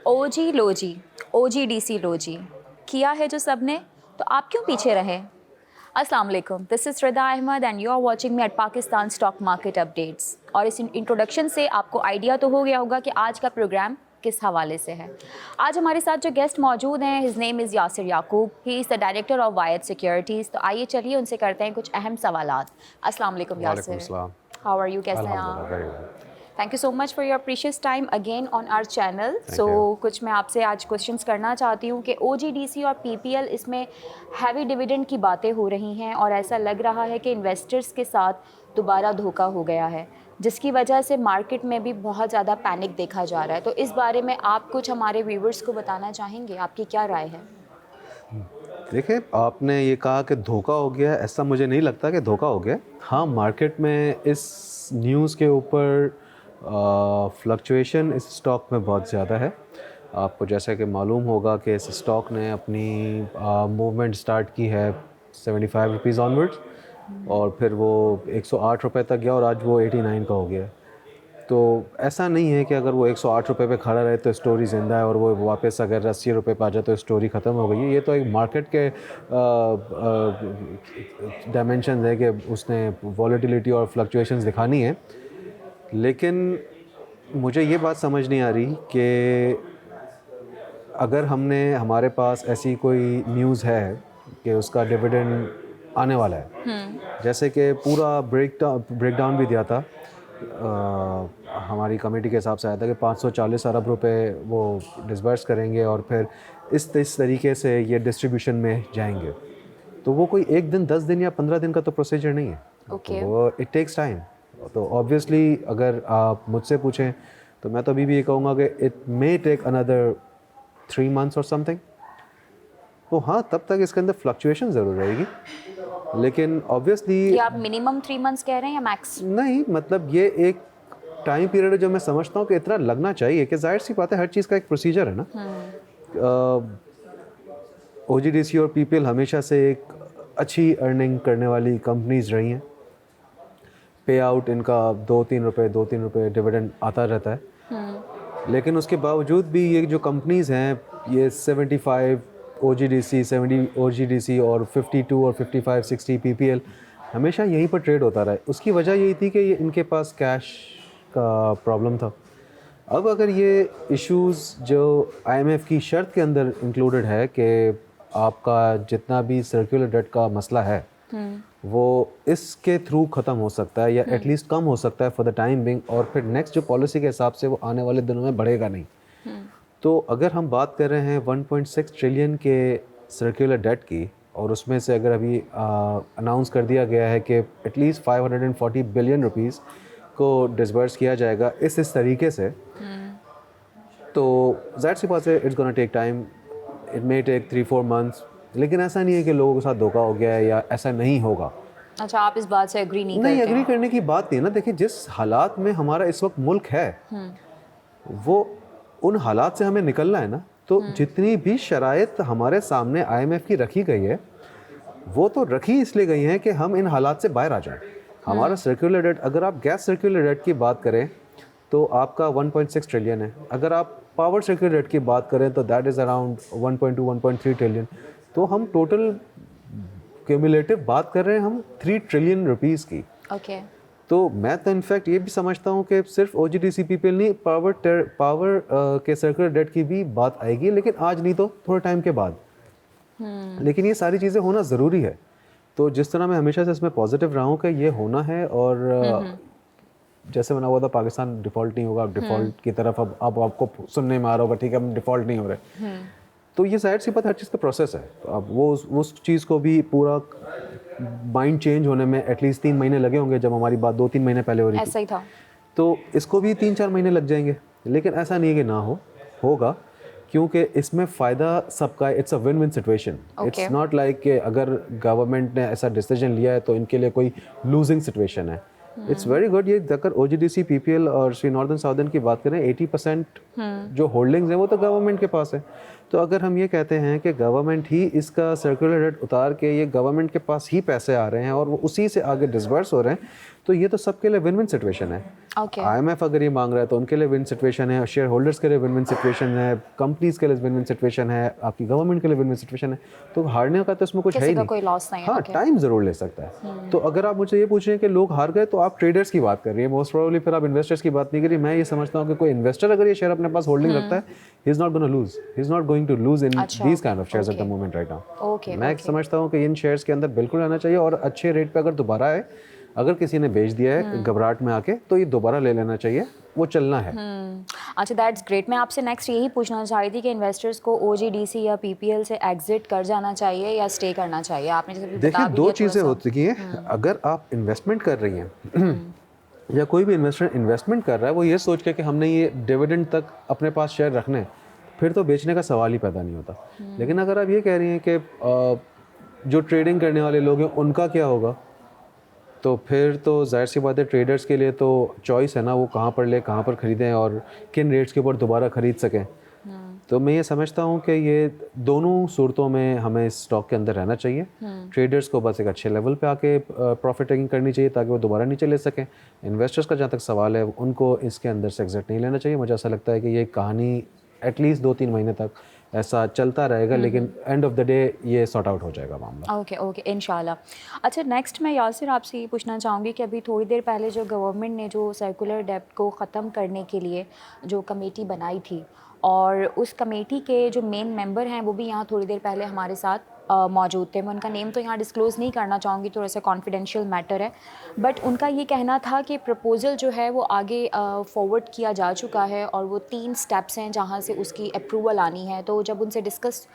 ओजी लोजी, OGDC लोजी, किया है जो सबने, तो आप क्यों पीछे रहे? अस्सलाम वालेकुम, this is Rida Ahmed and you are watching me at Pakistan stock market updates. और इस इंट्रोडक्शन से आपको आइडिया तो हो गया होगा कि आज का प्रोग्राम किस हवाले से है। आज हमारे साथ जो गेस्ट मौजूद हैं, his name is Yasir Yaqoob, he is the director of Wyad securities. तो आइए चलिए उनसे करते हैं कुछ अहम सवालात। अस्सलाम वालेकुम यासिर, हाउ आर यू, कैसे हैं आप? Thank you so much for your precious time again on our channel. So कुछ मैं आपसे आज क्वेश्चंस करना चाहती हूँ कि ओजीडीसी और पीपीएल इसमें हैवी डिविडेंड की बातें हो रही हैं और ऐसा लग रहा है कि इन्वेस्टर्स के साथ दोबारा धोखा हो गया है, जिसकी वजह से मार्केट में भी बहुत ज़्यादा पैनिक देखा जा रहा है। तो इस बारे में आप कुछ हमारे व्यूवर्स को बताना चाहेंगे, आपकी क्या राय है? देखिए, आपने ये कहा कि धोखा हो गया, ऐसा मुझे नहीं लगता कि धोखा हो गया। हाँ, मार्केट में इस न्यूज़ के ऊपर फ्लक्चुएशन इस स्टॉक में बहुत ज़्यादा है। आपको जैसे कि मालूम होगा कि इस स्टॉक ने अपनी मूवमेंट स्टार्ट की है 75 रुपीज़ ऑनवर्ड्स, और फिर वो 108 रुपये तक गया और आज वो 89 का हो गया। तो ऐसा नहीं है कि अगर वो 108 रुपये पे खड़ा रहे तो स्टोरी ज़िंदा है और वो वापस अगर 80 रुपये पे आ जाए तो स्टोरी ख़त्म हो गई है। ये तो एक मार्केट के डायमेंशन है कि उसने वॉलेटिलिटी और फ्लक्चुएशंस दिखानी है। लेकिन मुझे ये बात समझ नहीं आ रही कि अगर हमारे पास ऐसी कोई न्यूज़ है कि उसका डिविडेंड आने वाला है, जैसे कि पूरा ब्रेकडाउन भी दिया था, हमारी कमेटी के हिसाब से आया था कि 540 अरब रुपए वो डिसबर्स करेंगे और फिर इस तरीके से ये डिस्ट्रीब्यूशन में जाएंगे। तो वो कोई एक दिन, 10 दिन या 15 दिन का तो प्रोसीजर नहीं है। Okay. तो वो इट टेक्स टाइम। तो ऑब्वियसली अगर आप मुझसे पूछें तो मैं तो अभी भी ये कहूँगा कि it may take another 3 months और समथिंग। तो हाँ, तब तक इसके अंदर फ्लक्चुएशन ज़रूर रहेगी, लेकिन ऑब्वियसली ये आप मिनिमम 3 मंथ्स कह रहे हैं या मैक्स? नहीं, मतलब ये एक टाइम पीरियड है जो मैं समझता हूँ कि इतना लगना चाहिए कि जाहिर सी बात है, हर चीज़ का एक प्रोसीजर है ना। ओजीडीसी और पीपीएल हमेशा से एक अच्छी अर्निंग करने वाली कंपनीज रही हैं। पे आउट इनका 2-3 रुपए डिविडेंड आता रहता है। लेकिन उसके बावजूद भी ये जो कंपनीज हैं, ये 75 ओजीडीसी, 70 ओजीडीसी और 52 और 55-60 पीपीएल हमेशा यहीं पर ट्रेड होता रहा है। उसकी वजह यही थी कि ये इनके पास कैश का प्रॉब्लम था। अब अगर ये इश्यूज़ जो आईएमएफ की शर्त के अंदर इंक्लूडेड है कि आपका जितना भी सर्कुलर डेट का मसला है वो इसके थ्रू ख़त्म हो सकता है या एटलीस्ट कम हो सकता है फॉर द टाइम बिंग, और फिर नेक्स्ट जो पॉलिसी के हिसाब से वो आने वाले दिनों में बढ़ेगा नहीं। तो अगर हम बात कर रहे हैं 1.6 ट्रिलियन के सर्कुलर डेट की, और उसमें से अगर अभी अनाउंस कर दिया गया है कि एटलीस्ट 540 बिलियन रुपीज़ को डिसबर्स किया जाएगा इस तरीके से, तो ज़ाहिर सी बात है it's gonna take time, it may take 3-4 months. लेकिन ऐसा नहीं है कि लोगों के साथ धोखा हो गया है या ऐसा नहीं होगा। अच्छा, आप इस बात से एग्री नहीं नहीं, करते? एग्री करने की बात नहीं है ना। देखिए, जिस हालात में हमारा इस वक्त मुल्क है, वो उन हालात से हमें निकलना है ना। तो जितनी भी शराइत हमारे सामने आईएमएफ की रखी गई है, वो तो रखी इसलिए गई हैं कि हम इन हालात से बाहर आ जाएं। हमारा सर्कुलर डेट, अगर आप गैस सर्कुलर डेट की बात करें तो आपका 1.6 ट्रिलियन है। अगर आप पावर सर्कुलर डेट की बात करें तो दैट इज़ अराउंड 1.2-1.3 ट्रिलियन। तो हम टोटल क्यूमुलेटिव बात कर रहे हैं हम 3 ट्रिलियन रुपीज़ की। ओके। तो मैं तो इनफैक्ट ये भी समझता हूँ कि सिर्फ ओजीडीसी पीपीएल नहीं, पावर के सर्कुलर डेट की भी बात आएगी, लेकिन आज नहीं तो थोड़े टाइम के बाद। लेकिन ये सारी चीज़ें होना ज़रूरी है। तो जिस तरह मैं हमेशा से इसमें पॉजिटिव रहा हूँ कि ये होना है, और जैसे बना हुआ था पाकिस्तान डिफ़ॉल्ट नहीं होगा, डिफ़ॉल्ट की तरफ अब आपको सुनने में आ रहा होगा, ठीक है हम डिफ़ॉल्ट नहीं हो रहे। तो ये जाहिर सी बात, हर चीज़ का प्रोसेस है। अब वो उस चीज़ को भी पूरा माइंड चेंज होने में एटलीस्ट 3 महीने लगे होंगे। जब हमारी बात 2-3 महीने पहले हो रही थी, ऐसा ही था। तो इसको भी 3-4 महीने लग जाएंगे। लेकिन ऐसा नहीं है कि ना होगा, क्योंकि इसमें फ़ायदा सबका है। It's a win win situation. It's not like कि अगर गवर्नमेंट ने ऐसा डिसीजन लिया है तो इनके लिए कोई लूजिंग सिचुएशन है। It's very good. ये अगर ओजीडीसी पीपीएल और श्री नॉर्दर्न साउदर्न की बात करें, 80% जो होल्डिंग्स हैं वो तो गवर्नमेंट के पास है। तो तो अगर हम ये कहते हैं कि गवर्नमेंट ही इसका सर्कुलर रेट उतार के ये गवर्नमेंट के पास ही पैसे आ रहे हैं और वो उसी से आगे डिसबर्स हो रहे हैं, तो ये तो सबके लिए विन विन सिचुएशन है। ओके IMF अगर ये मांग रहा है तो उनके लिए विन सिचुएशन है, शेयर होल्डर्स के लिए विन विन सिचुएशन है, कंपनीज के लिए विन विन सिचुएशन है, आपकी गवर्नमेंट के लिए विन विन सिचुएशन है। तो हारने का तो इसमें कुछ है किसी ही का नहीं। कोई लॉस नहीं है। हाँ, टाइम ज़रूर ले सकता है। तो अगर आप मुझे ये पूछ रहे हैं कि लोग हार गए, तो आप ट्रेडर्स की बात कर रही है मोस्ट प्रोबेबली, फिर आप इन्वेस्टर्स की बात नहीं करिए। मैं ये समझता हूँ कि कोई इन्वेस्टर अगर ये शेयर अपने पास होल्डिंग रखता है, he is not gonna lose, he is not going to lose in these kind of shares at the moment right now. Okay मैं समझता हूँ कि इन शेयर्स के अंदर बिल्कुल रहना चाहिए, और अच्छे रेट पे अगर दोबारा आए, अगर किसी ने बेच दिया है घबराहट में आके, तो ये दोबारा ले लेना चाहिए, वो चलना है। अच्छा, दैट्स ग्रेट। मैं आपसे नेक्स्ट यही पूछना चाह रही थी कि इन्वेस्टर्स को OGDC या PPL से एग्जिट कर जाना चाहिए या स्टे करना चाहिए। आपने जैसे देखिए, दो चीज़ें होती हैं। अगर आप इन्वेस्टमेंट कर रही हैं या कोई भी इन्वेस्टर इन्वेस्टमेंट कर रहा है वो ये सोच के कि हमने ये डिविडेंड तक अपने पास शेयर रखने हैं, फिर तो बेचने का सवाल ही पैदा नहीं होता। लेकिन अगर आप ये कह रही हैं कि जो ट्रेडिंग करने वाले लोग हैं उनका क्या होगा, तो फिर तो जाहिर सी बात है ट्रेडर्स के लिए तो चॉइस है ना, वो कहाँ पर ले, कहाँ पर ख़रीदें और किन रेट्स के ऊपर दोबारा ख़रीद सकें। तो मैं ये समझता हूँ कि ये दोनों सूरतों में हमें इस स्टॉक के अंदर रहना चाहिए। ट्रेडर्स को बस एक अच्छे लेवल पे आके प्रॉफिट टेकिंग करनी चाहिए ताकि वो दोबारा नीचे ले सकें। इन्वेस्टर्स का जहाँ तक सवाल है, उनको इसके अंदर से एग्जिट नहीं लेना चाहिए। मुझे ऐसा लगता है कि ये कहानी एटलीस्ट 2-3 महीने तक ऐसा चलता रहेगा, लेकिन एंड ऑफ द डे ये सॉर्ट आउट हो जाएगा मामला। ओके इंशाल्लाह। अच्छा, नेक्स्ट मैं यासिर आपसे ये पूछना चाहूँगी कि अभी थोड़ी देर पहले जो गवर्नमेंट ने जो सर्कुलर डेब्ट को ख़त्म करने के लिए जो कमेटी बनाई थी, और उस कमेटी के जो मेन मेंबर हैं वो भी यहाँ थोड़ी देर पहले हमारे साथ मौजूद थे। मैं उनका नेम तो यहाँ डिस्क्लोज़ नहीं करना चाहूँगी, थोड़ा सा कॉन्फिडेंशियल मैटर है, बट उनका ये कहना था कि प्रपोज़ल जो है वो आगे फॉरवर्ड किया जा चुका है और वो 3 स्टेप्स हैं जहाँ से उसकी अप्रूवल आनी है। तो जब उनसे डिस्कस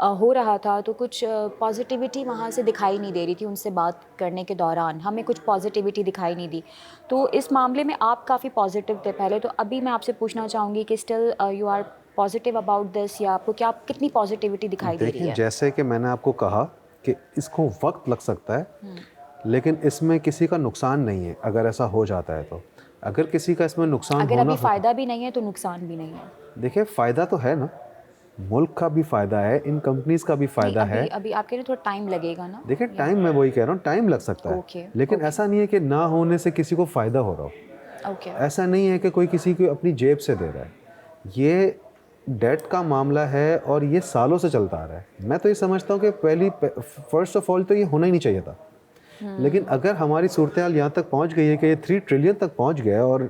हो रहा था तो कुछ पॉजिटिविटी वहाँ से दिखाई नहीं दे रही थी। उनसे बात करने के दौरान हमें कुछ पॉजिटिविटी दिखाई नहीं दी। तो इस मामले में आप काफ़ी पॉजिटिव थे पहले, तो अभी मैं आपसे पूछना चाहूँगी कि still you are positive about this, या आपको क्या कितनी पॉजिटिविटी दिखाई दे रही देखिए, है? जैसे कि मैंने आपको कहा कि इसको वक्त लग सकता है, लेकिन इसमें किसी का नुकसान नहीं है अगर ऐसा हो जाता है। तो अगर किसी का इसमें नुकसान अगर होना अभी फ़ायदा भी नहीं है तो नुकसान भी नहीं है। देखिए, फ़ायदा तो है ना, मुल्क का भी फ़ायदा है, इन कंपनीज़ का भी फ़ायदा है। अभी आप कह रहे थोड़ा टाइम लगेगा ना? देखिए, टाइम मैं वही कह रहा हूँ, टाइम लग सकता है, लेकिन ऐसा नहीं है कि ना होने से किसी को फ़ायदा हो रहा हो। ओके ऐसा नहीं है कि कोई किसी को अपनी जेब से दे रहा है। ये डेट का मामला है और ये सालों से चलता आ रहा है। मैं तो ये समझता हूँ कि फर्स्ट ऑफ ऑल तो ये होना ही नहीं चाहिए था। लेकिन अगर हमारी सूरत हाल यहाँ तक पहुँच गई है कि ये 3 ट्रिलियन तक पहुँच गया है और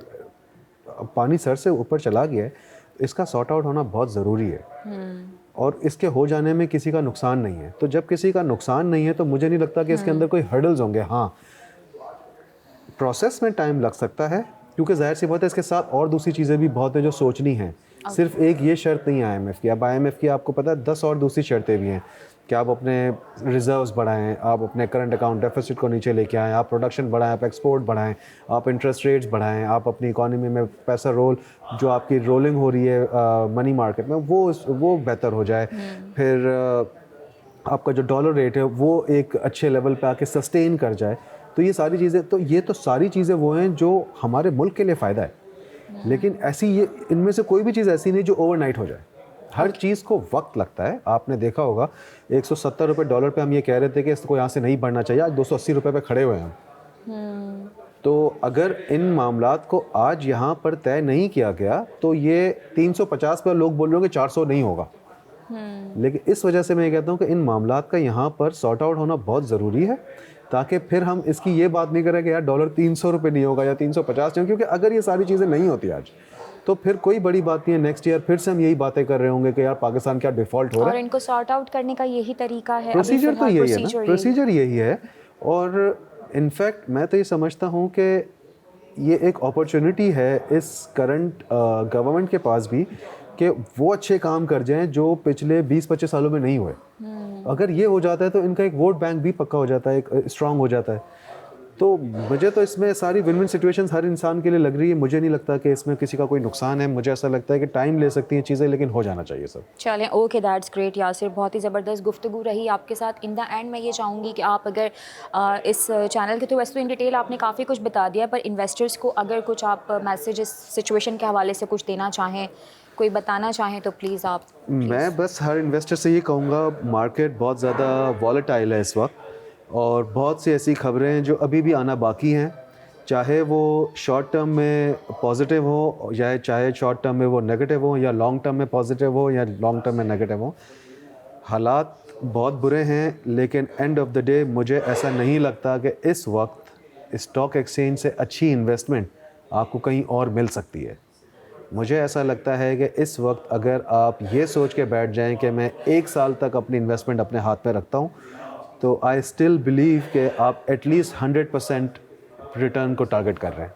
पानी सर से ऊपर चला गया है, इसका सॉर्ट आउट होना बहुत ज़रूरी है। और इसके हो जाने में किसी का नुकसान नहीं है। तो जब किसी का नुकसान नहीं है तो मुझे नहीं लगता कि इसके अंदर कोई हर्डल्स होंगे। हाँ, प्रोसेस में टाइम लग सकता है, क्योंकि जाहिर सी बात है इसके साथ और दूसरी चीज़ें भी बहुत हैं जो सोचनी हैं। सिर्फ एक ये शर्त नहीं है IMF की। अब IMF की आपको पता है 10 और दूसरी शर्तें भी हैं कि आप अपने रिजर्व्स बढ़ाएं, आप अपने करंट अकाउंट डेफिसिट को नीचे लेके आएँ, आप प्रोडक्शन बढ़ाएं, आप एक्सपोर्ट बढ़ाएं, आप इंटरेस्ट रेट्स बढ़ाएं, आप अपनी इकॉनमी में पैसा जो आपकी रोलिंग हो रही है मनी मार्केट में, वो बेहतर हो जाए। फिर आपका जो डॉलर रेट है वो एक अच्छे लेवल पे आके सस्टेन कर जाए। तो ये सारी चीज़ें वो हैं जो हमारे मुल्क के लिए फ़ायदा है। लेकिन इनमें से कोई भी चीज़ ऐसी नहीं जो ओवरनाइट हो जाए। हर चीज़ को वक्त लगता है। आपने देखा होगा 170 रुपये डॉलर पे हम ये कह रहे थे कि इसको यहाँ से नहीं बढ़ना चाहिए, आज 280 रुपये पे खड़े हुए हैं हम। तो अगर इन मामलात को आज यहाँ पर तय नहीं किया गया तो ये 350 पर लोग बोल रहे होंगे 400 नहीं होगा। लेकिन इस वजह से मैं ये कहता हूँ कि इन मामलात का यहाँ पर सॉर्ट आउट होना बहुत ज़रूरी है, ताकि फिर हम इसकी ये बात नहीं करें कि यार डॉलर 300 रुपये नहीं होगा या 350 नहीं, क्योंकि अगर ये सारी चीज़ें नहीं होती आज तो फिर कोई बड़ी बात नहीं है। नेक्स्ट ईयर फिर से हम यही बातें कर रहे होंगे कि यार पाकिस्तान क्या डिफ़ॉल्ट हो रहा है। और इनको सॉर्ट आउट करने का यही तरीका है, प्रोसीजर तो यही है ना, प्रोसीजर यही है। और इनफैक्ट मैं तो ये समझता हूँ कि ये एक अपॉर्चुनिटी है इस करंट गवर्नमेंट के पास भी कि वो अच्छे काम कर जाएं जो पिछले 20-25 सालों में नहीं हुए। अगर ये हो जाता है तो इनका एक वोट बैंक भी पक्का हो जाता है, एक स्ट्रांग हो जाता है। तो मुझे तो इसमें सारी विन विन सिचुएशंस हर इंसान के लिए लग रही है। मुझे नहीं लगता कि इसमें किसी का कोई नुकसान है। मुझे ऐसा लगता है कि टाइम ले सकती हैं चीज़ें, लेकिन हो जाना चाहिए सब। चलें, ओके, दैट्स ग्रेट यासिर, बहुत ही ज़बरदस्त गुफ्तगू रही आपके साथ। इन द एंड मैं ये चाहूँगी कि आप अगर इस चैनल के थ्रू, वैसे तो इन डिटेल आपने काफ़ी कुछ बता दिया, पर इन्वेस्टर्स को अगर कुछ आप मैसेज इस सिचुएशन के हवाले से कुछ देना चाहें कोई बताना चाहें तो प्लीज़ आप। मैं बस हर इन्वेस्टर से ये कहूँगा, मार्केट बहुत ज़्यादा वॉलेटाइल है इस वक्त और बहुत सी ऐसी खबरें हैं जो अभी भी आना बाकी हैं, चाहे वो शॉर्ट टर्म में पॉजिटिव हो या चाहे शॉर्ट टर्म में वो नेगेटिव हो या लॉन्ग टर्म में पॉजिटिव हो या लॉन्ग टर्म में नेगेटिव हो। हालात बहुत बुरे हैं, लेकिन एंड ऑफ द डे मुझे ऐसा नहीं लगता कि इस वक्त स्टॉक एक्सचेंज से अच्छी इन्वेस्टमेंट आपको कहीं और मिल सकती है। मुझे ऐसा लगता है कि इस वक्त अगर आप ये सोच के बैठ जाएं कि मैं 1 साल तक अपनी इन्वेस्टमेंट अपने हाथ में रखता हूँ, तो आई स्टिल बिलीव कि आप एटलीस्ट 100% रिटर्न को टारगेट कर रहे हैं।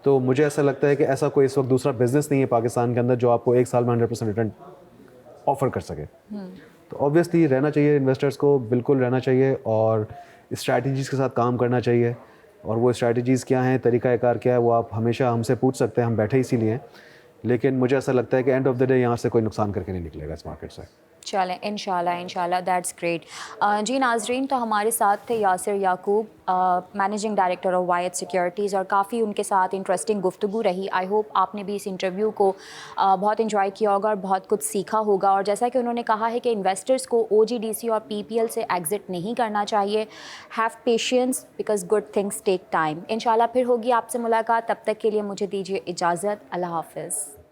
तो मुझे ऐसा लगता है कि ऐसा कोई इस वक्त दूसरा बिजनेस नहीं है पाकिस्तान के अंदर जो आपको 1 साल में 100% रिटर्न ऑफ़र कर सके। तो ऑब्वियसली रहना चाहिए इन्वेस्टर्स को, बिल्कुल रहना चाहिए और स्ट्रैटेजीज़ के साथ काम करना चाहिए। और वो स्ट्रैटेजीज़ क्या हैं, तरीक़ाकार क्या है, वो आप हमेशा हमसे पूछ सकते हैं, हम बैठे इसीलिए हैं। लेकिन मुझे ऐसा लगता है कि एंड ऑफ द डे यहाँ से कोई नुकसान करके नहीं निकलेगा इस मार्केट से। चलें, इंशाल्लाह इंशाल्लाह, दैट्स ग्रेट। जी नाजरीन, तो हमारे साथ थे यासिर याकूब, managing director of Wyad securities, और काफ़ी उनके साथ इंटरेस्टिंग गुफ्तगू रही। आई होप आपने भी इस इंटरव्यू को बहुत इंजॉय किया होगा और बहुत कुछ सीखा होगा। और जैसा कि उन्होंने कहा है कि इन्वेस्टर्स को OGDC और PPL से एग्ज़िट नहीं करना चाहिए। Have patience because good things take time. इंशाल्लाह फिर होगी आपसे मुलाकात, तब तक के लिए मुझे दीजिए इजाज़त। अल्लाह हाफ़िज़।